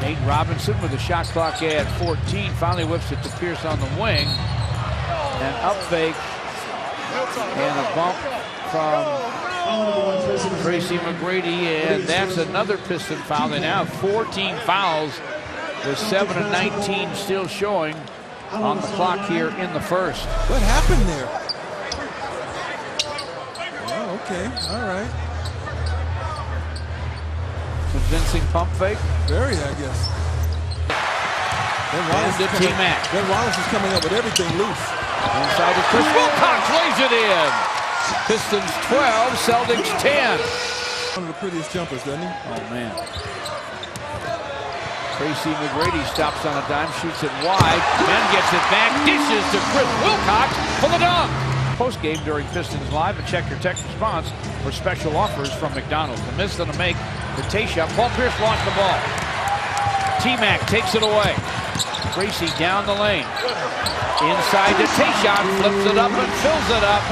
Nate Robinson with the shot clock at 14. Finally whips it to Pierce on the wing. An up fake and a bump from Tracy McGrady, and that's another Piston foul. They now have 14 fouls with 7 and 19 still showing on the clock here in the first. What happened there? Oh, okay, all right. Convincing pump fake. Very, I guess. Ben Wallace is coming up with everything loose. Inside to Chris Wilcox, lays it in. Pistons 12, Celtics 10. One of the prettiest jumpers, doesn't he? Oh, man. Tracy McGrady stops on a dime, shoots it wide, then gets it back, dishes to Chris Wilcox for the dunk. Post-game during Pistons Live, and check your text response for special offers from McDonald's. The miss and a make to Tayshaun. Paul Pierce launched the ball. T-Mac takes it away. Tracy down the lane. Inside to Tayshaun, flips it up and fills it up.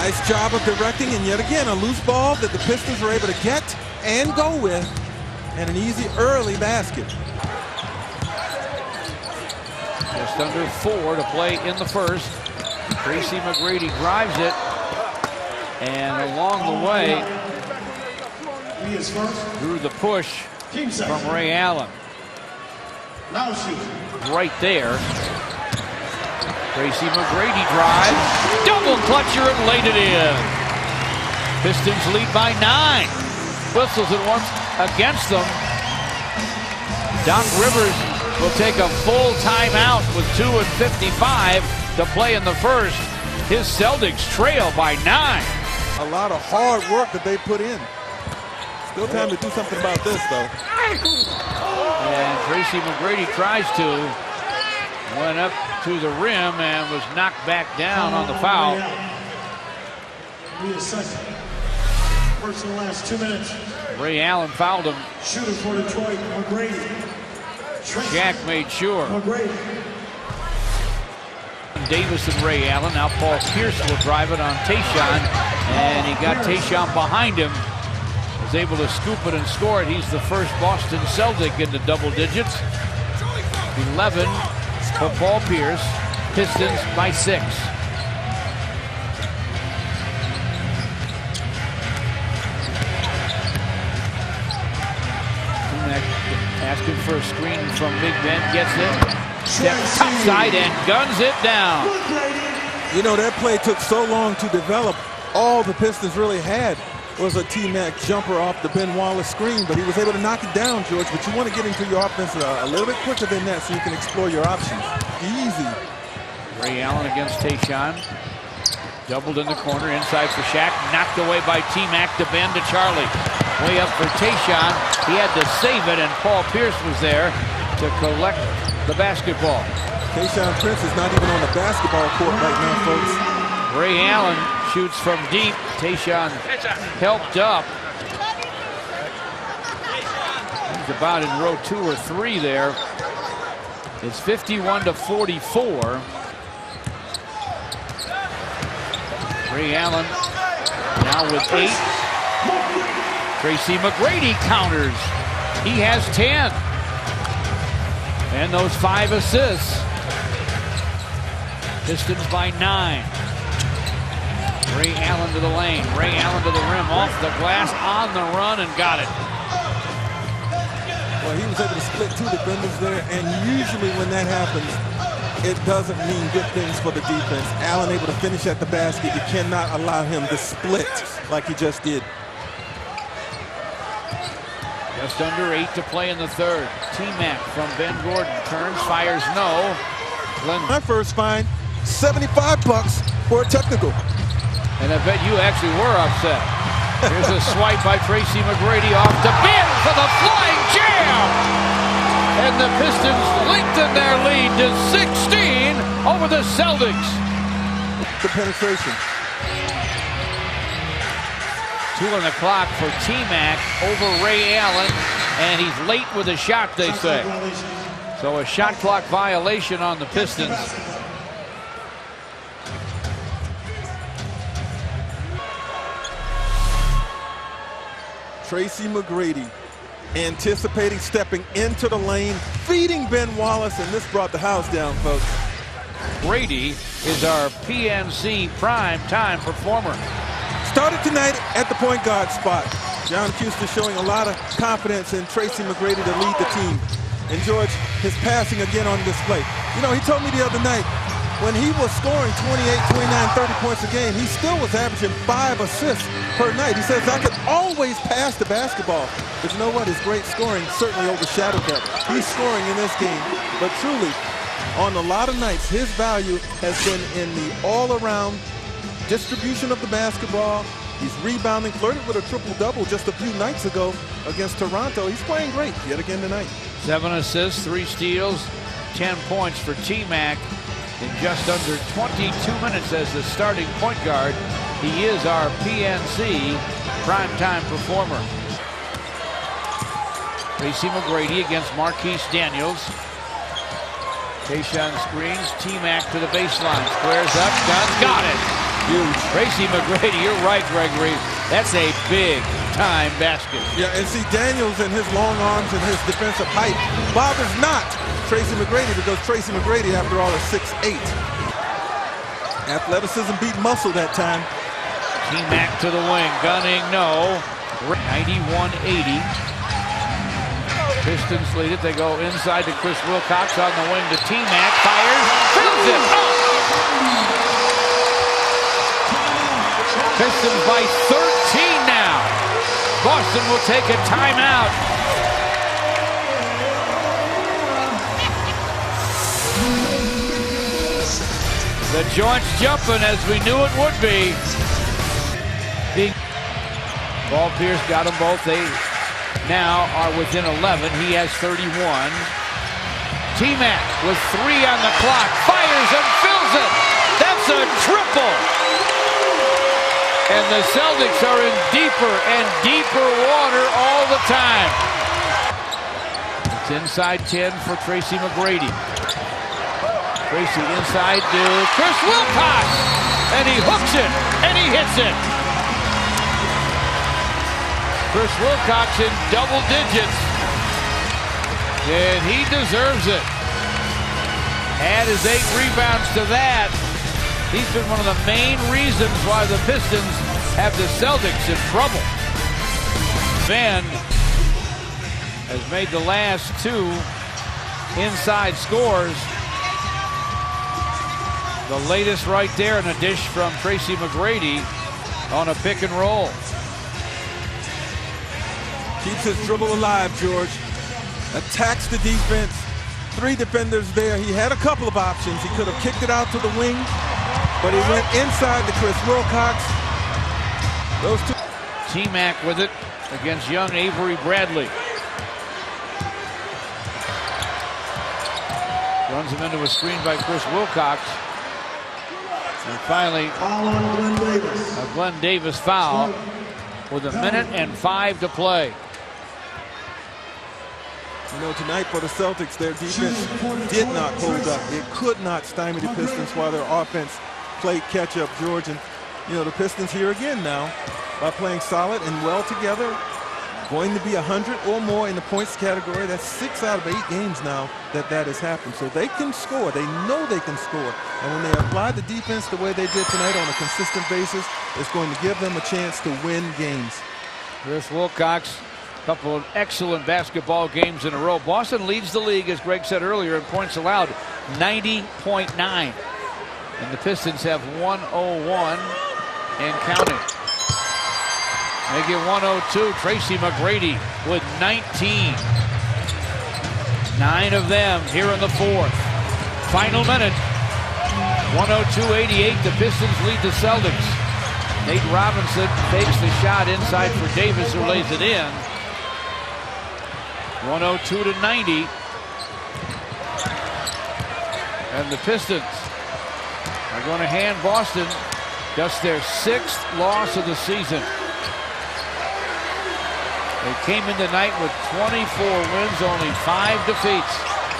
Nice job of directing, and yet again, a loose ball that the Pistons were able to get and go with, and an easy early basket. Just under 4 to play in the first. Tracy McGrady drives it, and along the way, through the push from Ray Allen. Right there. Tracy McGrady drives, double clutcher and laid it in. Pistons lead by 9. Whistles it once against them. Doc Rivers will take a full timeout with 2:55 to play in the first. His Celtics trail by 9. A lot of hard work that they put in. Still time to do something about this, though. And Tracy McGrady tries to. Went up to the rim and was knocked back down on the foul. First and the last 2 minutes. Ray Allen fouled him. Shooter for Detroit, McGrady. Jack made sure. McGrady. Davis and Ray Allen. Now Paul Pierce will drive it on Tayshaun, and he got Tayshaun behind him. Was able to scoop it and score it. He's the first Boston Celtic into double digits. 11 for Paul Pierce. Pistons by 6. Asking for a screen from Big Ben, gets it. Steps topside and guns it down. You know, that play took so long to develop. All the Pistons really had was a T-Mac jumper off the Ben Wallace screen, but he was able to knock it down, George. But you want to get into your offense a little bit quicker than that so you can explore your options. Easy. Ray Allen against Tayshaun. Doubled in the corner, inside for Shaq. Knocked away by T-Mac to Ben to Charlie. Way up for Tayshaun. He had to save it, and Paul Pierce was there to collect the basketball. Tayshaun Prince is not even on the basketball court right now, folks. Ray Allen shoots from deep. Tayshaun helped up. He's about in row 2 or 3 there. It's 51-44. Ray Allen now with 8. Tracy McGrady counters. He has 10. And those 5 assists. Pistons by 9. Ray Allen to the lane. Ray Allen to the rim, off the glass, on the run, and got it. Well, he was able to split 2 defenders there, and usually when that happens, it doesn't mean good things for the defense. Allen able to finish at the basket. You cannot allow him to split like he just did. Just under 8 to play in the third. T-Mac from Ben Gordon. Turns, fires no. My first fine, $75 for a technical. And I bet you actually were upset. Here's a swipe by Tracy McGrady off to Ben for the flying jam! And the Pistons lengthen their lead to 16 over the Celtics. The penetration. 2 on the clock for T-Mac over Ray Allen, and he's late with a shot, they say. So a shot clock violation on the Pistons. Tracy McGrady anticipating, stepping into the lane, feeding Ben Wallace, and this brought the house down, folks. Brady is our PNC prime time performer. Started tonight at the point guard spot. John Custer showing a lot of confidence in Tracy McGrady to lead the team. And George, his passing again on display. You know, he told me the other night, when he was scoring 28, 29, 30 points a game, he still was averaging 5 assists per night. He says, I could always pass the basketball. But you know what? His great scoring certainly overshadowed that. He's scoring in this game. But truly, on a lot of nights, his value has been in the all-around distribution of the basketball. He's rebounding, flirted with a triple-double just a few nights ago against Toronto. He's playing great yet again tonight. 7 assists, 3 steals, 10 points for T-Mac in just under 22 minutes as the starting point guard. He is our PNC primetime performer. Tracy McGrady against Marquise Daniels. Tayshaun screens, T-Mac to the baseline, squares up, Dunn got it. Huge. Tracy McGrady, you're right, Gregory. That's a big-time basket. Yeah, and see, Daniels and his long arms and his defensive height bothers not Tracy McGrady, because Tracy McGrady, after all, is 6'8". Athleticism beat muscle that time. T-Mac to the wing, gunning, no. 91-80. Pistons lead it. They go inside to Chris Wilcox on the wing to T-Mac. Fires, fills it. Oh! Pistons by 13 now. Boston will take a timeout. The joint's jumping as we knew it would be. Ball Pierce got them both. They now are within 11. He has 31. T-Mac with 3 on the clock. Fires and fills it. That's a triple. And the Celtics are in deeper and deeper water all the time. It's inside 10 for Tracy McGrady. Tracy inside to Chris Wilcox. And he hooks it, and he hits it. Chris Wilcox in double digits. And he deserves it. Add his 8 rebounds to that. He's been one of the main reasons why the Pistons have the Celtics in trouble. Van has made the last 2 inside scores. The latest right there, and a dish from Tracy McGrady on a pick and roll. Keeps his dribble alive, George. Attacks the defense. 3 defenders there. He had a couple of options. He could have kicked it out to the wing, but he went inside to Chris Wilcox. Those 2. T-Mac with it against young Avery Bradley. Runs him into a screen by Chris Wilcox. And finally, a Glenn Davis foul with 1 minute and 5 to play. You know, tonight for the Celtics, their defense did not hold up. It could not stymie the Pistons while their offense played catch-up, George. And, you know, the Pistons here again now by playing solid and well together. Going to be 100 or more in the points category. That's 6 out of 8 games now that has happened. So they can score. They know they can score. And when they apply the defense the way they did tonight on a consistent basis, it's going to give them a chance to win games. Chris Wilcox, a couple of excellent basketball games in a row. Boston leads the league, as Greg said earlier, in points allowed, 90.9. And the Pistons have 101 and counting. Make it 102. Tracy McGrady with 19. 9 of them here in the 4th. Final minute. 102-88. The Pistons lead the Celtics. Nate Robinson fakes the shot inside for Davis, who lays it in. 102-90. And the Pistons are going to hand Boston just their 6th loss of the season. They came in tonight with 24 wins, only 5 defeats.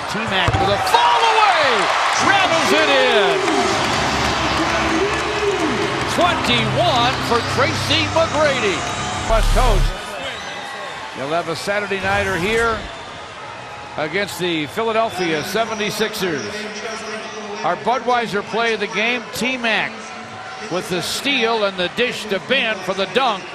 T-Mac with a fall away, rattles it in. 21 for Tracy McGrady. West Coast You'll have a Saturday nighter here against the Philadelphia 76ers. Our Budweiser play of the game, T-Mac with the steal and the dish to Ben for the dunk.